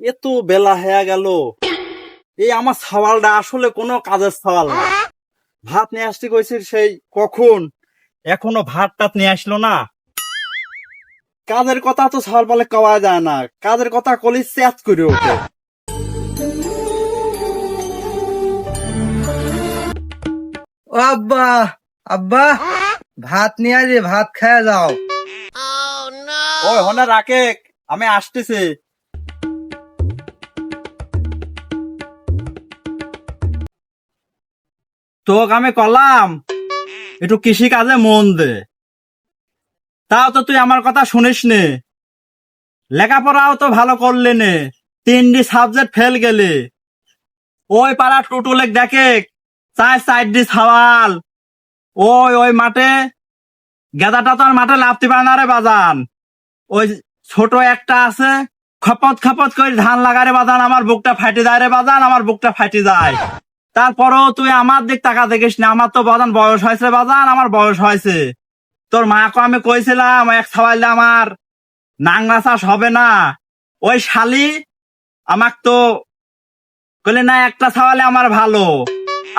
এ তো বেলা হয়ে গেল। এই আমার সওয়ালটা আসলে কোনো কাজের সওয়াল না। ভাত নিয়ে আসতে কইছিস সেই কখন, এখনো ভাত টাত নিয়ে আসলো না। কাজের কথা তো সওয়াল বলে কওয়া যায় না, কাজের কথা কলি চ্যাচ করে ওঠে। ও আব্বা, আব্বা ভাত নিয়ে আসে, ভাত খেয়ে যাও। ওই হনে রাখে, আমি আসতেছি। তোকে আমি কলাম একটু কৃষি কাজে মন দে, তাও তো তুই আমার কথা শুনিস নে। লেখাপড়াও তো ভালো করলি নে, 3টি সাবজেক্ট ফেল গেলি। ওই পাড়া টুটুলেক দেখে 4 সওয়াল। ওই মাঠে গেদাটা তো আর মাঠে লাফতে পারে না রে বাজান। ওই ছোট একটা আছে, খপত খপত করে ধান লাগারে বাজান, আমার বুকটা ফাটি যায় রে বাজান, আমার বুকটা ফাটি যায়। তারপরেও তুই আমার দিক টাকা দেখিস না, আমার তো বাজান বয়স হয়েছে বাজান, আমার বয়স হয়েছে। তোর মাকে আমি কইছিলাম এক সওয়ালে আমার নাংরা চাষ হবে না। ওই শালি আমাক তো কইলে না একটা সওয়ালে আমার ভালো,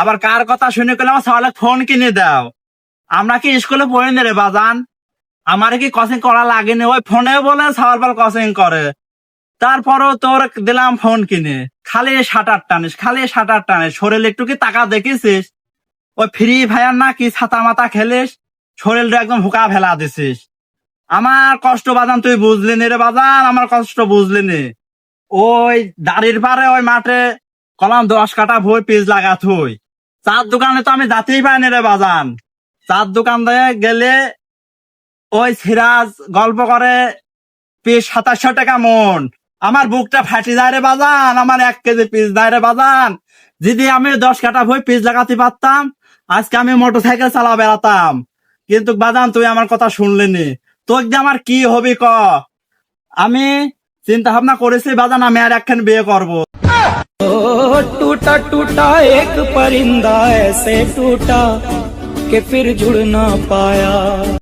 আবার কার কথা শুনে কইলে আমার সওয়ালে ফোন কিনে দাও। আমরা কি স্কুলে পড়ি না রে বাজান, আমার কি কোচিং করা লাগেনি, ওই ফোনে বলে সওয়াল পাল কোচিং করে। তারপরও তোর দিলাম ফোন কিনে, খালি সাঁতার টানিস, খালি সাঁতার টানিস, শরীরে একটু কি টাকা দেখেছিস? ওই ফ্রি ফায়ার না কি ছাতা মাথা খেলিস, শরীরটা একদম হুকা ফেলা দিছিস। আমার কষ্ট বাজান তুই বুঝলি নি রে বাজান, আমার কষ্ট বুঝলি নি। ওই দাড়ির পারে ওই মাঠে কলাম 10 কাঠা ভুই পিস লাগা থুই। চার দোকানে তো আমি যাতেই পাইনি রে বাজান। চার দোকান দিয়ে গেলে ওই সিরাজ গল্প করে পিস 2700 টাকা মন। আমার বুকটা ফাটি যায় রে বাজান, আমার 1 কেজি পিস দেয় রে বাজান। যদি আমি 10 কাঠা ভুই পিস লাগাতে পারতাম, আজকে আমি মোটরসাইকেল চালা বেড়াতাম। কিন্তু বাজান তুই আমার কথা শুনলি নি, তোর যে আমার কি হবি ক। আমি চিন্তা ভাবনা করেছি বাজান, আমি আর একখান বিয়ে করবো। टूटा टूटा एक परिंदा ऐसे टूटा कि फिर जुड़ ना पाया।